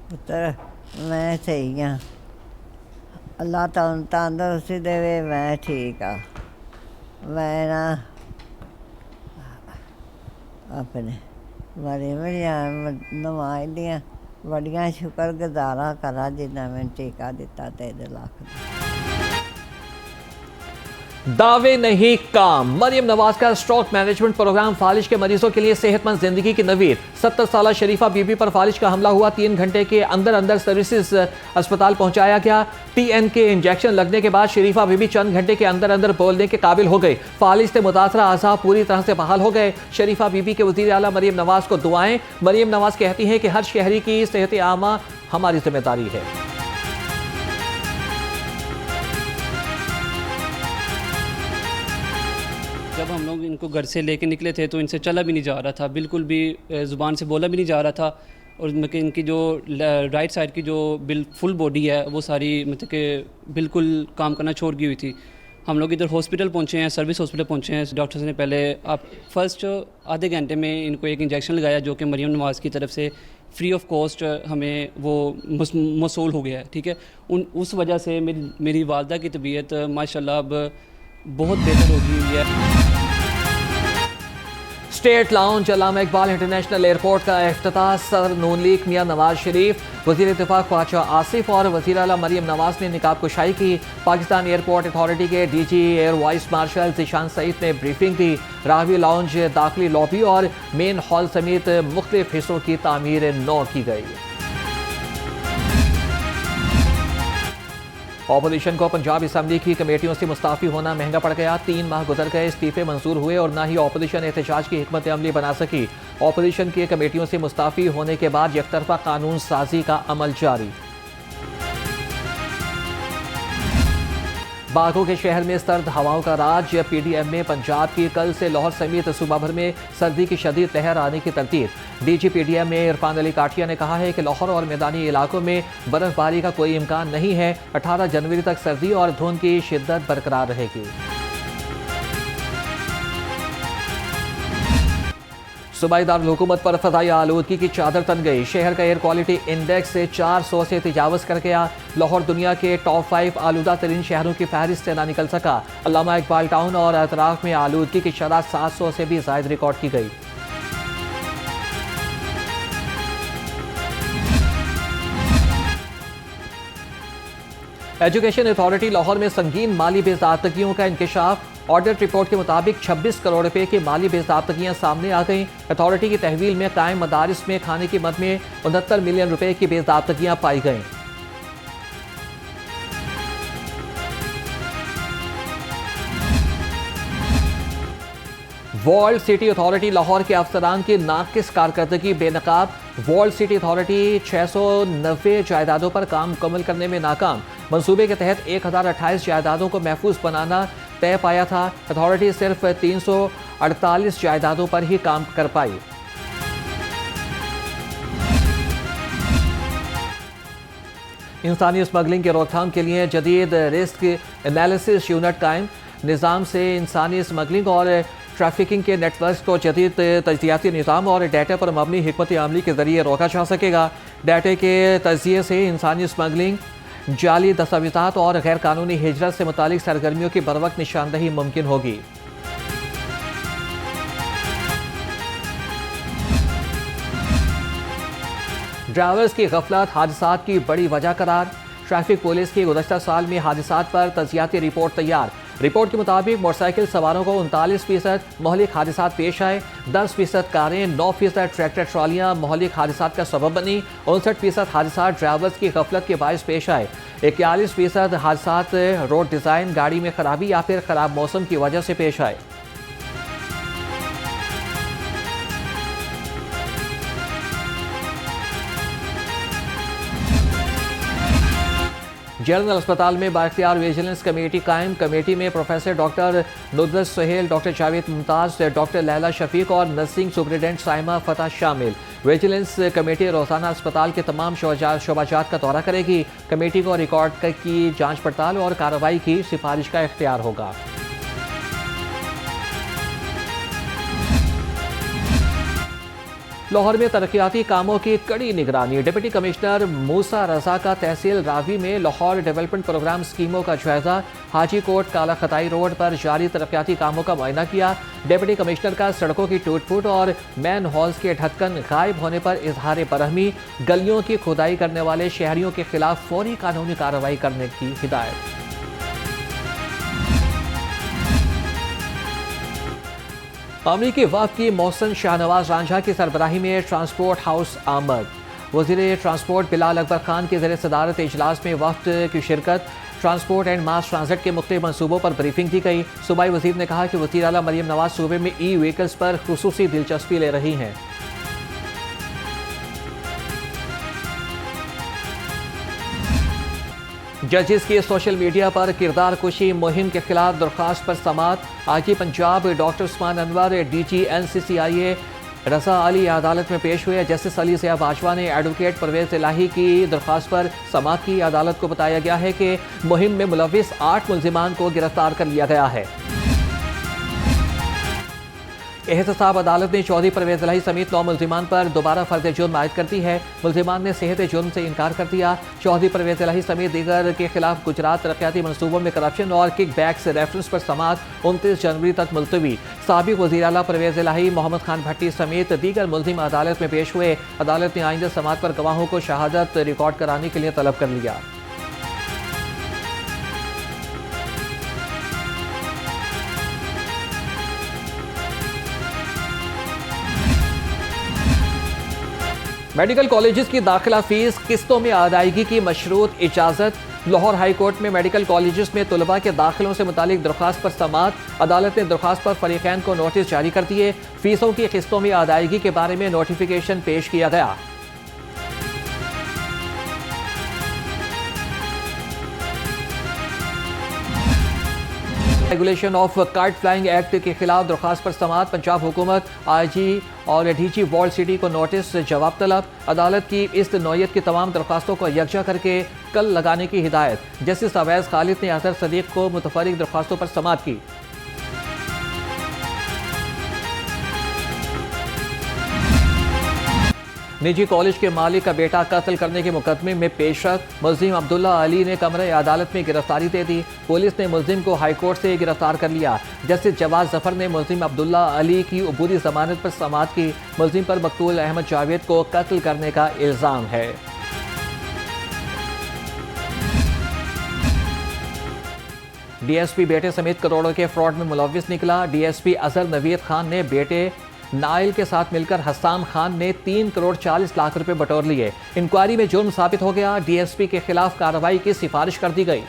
ਪੁੱਤਰ ਮੈਂ ਸਹੀ ਹਾਂ। ਅੱਲਾ ਤੁਹਾਨੂੰ ਤੰਦਰੁਸਤੀ ਦੇਵੇ। ਮੈਂ ਠੀਕ ਆ। ਮੈਂ ਨਾ ਆਪਣੇ ਬੜੀ ਬੜੀਆਂ ਨਵਾਜ਼ ਦੀਆਂ ਬੜੀਆਂ ਸ਼ੁਕਰਗੁਜ਼ਾਰਾਂ ਕਰਾਂ ਜਿੰਨਾ ਮੈਨੂੰ ਟੀਕਾ ਦਿੱਤਾ 3 ਲੱਖ ਦਾ। दावे नहीं काम। मरियम नवाज का स्ट्रोक मैनेजमेंट प्रोग्राम फालिज के मरीजों के लिए सेहतमंद जिंदगी की नवीद। 70 साल शरीफा बीबी पर फालिज का हमला हुआ। 3 घंटे के अंदर अंदर सर्विसेज अस्पताल पहुंचाया गया। TN के इंजेक्शन लगने के बाद शरीफा बीबी चंद घंटे के अंदर अंदर बोलने के काबिल हो गए। फालिज से मुतासरा आज़ा पूरी तरह से बहाल हो गए। शरीफा बीबी के वज़ीर आला मरियम नवाज को दुआएं। मरियम नवाज कहती हैं कि हर शहरी की सेहत आमा हमारी जिम्मेदारी है। जब हम लोग इनको घर से लेके निकले थे तो इनसे चला भी नहीं जा रहा था, बिल्कुल भी ज़ुबान से बोला भी नहीं जा रहा था। और मतलब कि इनकी जो राइट साइड की जो फुल बॉडी है वो सारी मतलब कि बिल्कुल काम करना छोड़ गई हुई थी। हम लोग इधर हॉस्पिटल पहुंचे हैं, सर्विस हॉस्पिटल पहुंचे हैं। डॉक्टर्स ने पहले फर्स्ट आधे घंटे में इनको एक इंजेक्शन लगाया जो कि मरियम नवाज़ की तरफ से फ्री ऑफ कॉस्ट हमें वो मौसूल हो गया है। ठीक है, उस वजह से मेरी वालदा की तबीयत माशाल्लाह अब बहुत बेहतर हो गई हुई है। स्टेट लाउंज अल्लामा इकबाल इंटरनेशनल एयरपोर्ट का इफ्तिताह सदर नून लीग मियां नवाज शरीफ, वज़ीर इत्तेफाक ख्वाजा आसिफ और वज़ीर आला मरियम नवाज ने निकाब कुशाई की। पाकिस्तान एयरपोर्ट अथॉरिटी के DG air vice marshal Zeeshan Saeed ने ब्रीफिंग दी। राहवी लाउंज, दाखिली लॉबी और मेन हॉल समेत मुख्तलिफ हिस्सों की तामीर नौ की गई। ऑपोजिशन को पंजाब असम्बली की कमेटियों से मुस्ताफ़ी होना महंगा पड़ गया। 3 माह गुजर गए, इस्तीफे मंजूर हुए और न ही ऑपोजिशन एहतजाज की हिकमत अमली बना सकी। ऑपोजिशन की कमेटियों से मुस्ताफ़ी होने के बाद यकतरफा कानून साजी का अमल जारी। बाघों के शहर में सर्द हवाओं का राज। PDM में पंजाब की कल से लाहौर समेत सूबा भर में सर्दी की शदीद लहर आने की तरतीब। DG PDM में इरफान अली काटिया ने कहा है कि लाहौर और मैदानी इलाकों में बर्फबारी का कोई इम्कान नहीं है। 18 जनवरी तक सर्दी और धुंध की शिद्दत बरकरार रहेगी। सूबाई दारुल हुकूमत पर फ़ज़ाई आलूदगी की चादर तन गई। शहर का एयर क्वालिटी इंडेक्स से 400 से तजावज़ कर गया। लाहौर दुनिया के टॉप 5 आलूदा तरीन शहरों की फहरिस्त से ना निकल सका। अल्लामा इकबाल टाउन और अतराफ में आलूदगी की शरह 700 से भी ज़ायद रिकॉर्ड की गई। एजुकेशन अथॉरिटी लाहौर में संगीन माली बेज़ाब्तगियों का इंकशाफ। ऑडिट रिपोर्ट के मुताबिक 26 करोड़ रुपए की माली बेज़ाब्तगियां सामने आ गईं। अथॉरिटी की तहवील में कायम मदारिस में खाने की मद में 69 मिलियन रुपए की बेज़ाब्तगियां पाई गईं। वर्ल्ड सिटी अथॉरिटी लाहौर के अफसरान की नाकिस कारकर्दगी बेनकाब। वर्ल्ड सिटी अथॉरिटी 690 जायदादों पर काम मुकम्मल करने में नाकाम। मंसूबे के तहत 1028 जायदादों को महफूज बनाना तय पाया था। अथॉरिटी सिर्फ 348 जायदादों पर ही काम कर पाई। इंसानी स्मगलिंग की रोकथाम के लिए जदीद रिस्क एनालिसिस यूनिट कायम। निज़ाम से इंसानी स्मगलिंग और ट्रैफिकिंग के नेटवर्क को जदीद तज्जियाती निज़ाम और डाटा पर मबनी हिकमत अमली के जरिए रोका जा सकेगा। डाटे के तजिए से इंसानी स्मगलिंग, जाली दस्तावेज़ात और गैर कानूनी हिजरत से मुतालिक सरगर्मियों की बरवक्त निशानदही मुमकिन होगी। ड्राइवर्स की गफलत हादसात की बड़ी वजह करार। ट्रैफिक पुलिस की गुज़श्ता साल में हादसात पर तजियाती रिपोर्ट तैयार। रिपोर्ट के मुताबिक मोटरसाइकिल सवारों को 39% मोहलिक हादसात पेश आए। 10% कारें, 9% ट्रैक्टर ट्रॉलियां मोहलिक हादसात का सबब बनी। 59% हादसात ड्राइवर्स की गफलत के बायस पेश आए। 41% हादसात रोड डिज़ाइन, गाड़ी में खराबी या फिर खराब मौसम की वजह से पेश आए। जनरल अस्पताल में बाइख्तियार विजिलेंस कमेटी कायम। कमेटी में professor doctor नुदरत Suhail, doctor Javed Mumtaz, doctor Laila Shafiq और नर्सिंग सुपरिटेंडेंट साइमा फतह शामिल। विजिलेंस कमेटी रोजाना अस्पताल के तमाम शोबाजात का दौरा करेगी। कमेटी को रिकॉर्ड की जांच पड़ताल और कार्रवाई की सिफारिश का इख्तियार होगा। लाहौर में तरक्याती कामों की कड़ी निगरानी। डिप्टी कमिश्नर मूसा रजा का तहसील रावी में लाहौर डेवलपमेंट प्रोग्राम स्कीमों का जायजा। हाजी कोट काला खताई रोड पर जारी तरक्याती कामों का मुआयना किया। डिप्टी कमिश्नर का सड़कों की टूट फूट और मैन हॉल्स के ढक्कन गायब होने पर इजहार बरहमी। गलियों की खुदाई करने वाले शहरियों के खिलाफ फौरी कानूनी कार्रवाई करने की हिदायत। अमरीकी वफ़द की मोहसिन शाहनवाज रांझा की सरबराही में ट्रांसपोर्ट हाउस आमद। वज़ीर ट्रांसपोर्ट बिलाल अकबर खान के ज़रिए सदारत इजलास में वफ़द की शिरकत। ट्रांसपोर्ट एंड मास ट्रांजिट के मुख्तलिफ मनसूबों पर ब्रीफिंग दी गई। सूबाई वज़ीर ने कहा कि वज़ीर आला मरियम नवाज सूबे में ई व्हीकल्स पर खुसूसी दिलचस्पी ले रही हैं। जजेस की सोशल मीडिया पर किरदार कुशी मुहिम के खिलाफ दरख्वास्त पर समात। IG Punjab doctor Usman Anwar, DG NCCIA रजा अली अदालत में पेश हुए। जस्टिस अली ज़िया बाजवा ने एडवोकेट परवेज इलाही की दरख्वास्त पर समात की। अदालत को बताया गया है कि मुहिम में मुलविस 8 मुल्जिमान को गिरफ्तार कर लिया गया है। एहतसाब अदालत ने चौधरी परवेज इलाही समेत 9 मुल्जिमान पर दोबारा फर्ज जुर्म आयद कर दी है। मुल्जिमान ने सेहत जुर्म से इनकार कर दिया। चौधरी परवेज इलाही समेत दीगर के खिलाफ गुजरात तरक्याती मनसूबों में करप्शन और किक बैक से रेफरेंस पर समात 29 जनवरी तक मुलतवी। साबिक वज़ीर आला परवेज इलाही, मोहम्मद खान भट्टी समेत दीगर मुल्जिम अदालत में पेश हुए। अदालत ने आइंदा समात पर गवाहों को शहादत रिकॉर्ड कराने के लिए तलब कर लिया। मेडिकल कॉलेजेस की दाखिला फीस किस्तों में अदायगी की मशरूत इजाज़त। लाहौर हाई कोर्ट में मेडिकल कॉलेजेस में तलबा के दाखिलों से मुतालिक दरख्वास्त पर समात। अदालत ने दरख्वास्त पर फरीकैन को नोटिस जारी कर दिए। फीसों की किस्तों में अदायगी के बारे में नोटिफिकेशन पेश किया गया। Regulation of kite flying act के खिलाफ दरख्वास्त पर समात। पंजाब हुकूमत, IG और DG वॉल्ड सिटी को नोटिस जवाब तलब। अदालत की इस नौयत की तमाम दरख्वास्तों को यकजा करके कल लगाने की हिदायत। जस्टिस अवैस खालिद ने अजहर सदीक को मुतफरिक दरख्वास्तों पर समात की। निजी कॉलेज के मालिक का बेटा कत्ल करने के मुकदमे में पेशरफ। मुल्जिम अब्दुल्ला अली ने कमरे अदालत में गिरफ्तारी दे दी। पुलिस ने मुल्जिम को हाई कोर्ट से गिरफ्तार कर लिया। जस्टिस जवाद जफर ने मुल्जिम अब्दुल्ला अली की अबूरी जमानत पर समात की। मुल्जिम पर मकतूल अहमद जावेद को कत्ल करने का इल्जाम है। DSP बेटे समेत करोड़ों के फ्रॉड में मुलविस निकला। DSP अजहर नवीद खान ने बेटे नाइल के साथ मिलकर हस्सान खान ने 3 करोड़ 40 लाख रुपए बटोर लिए। इंक्वायरी में जुर्म साबित हो गया। DSP के खिलाफ कार्रवाई की सिफारिश कर दी गई।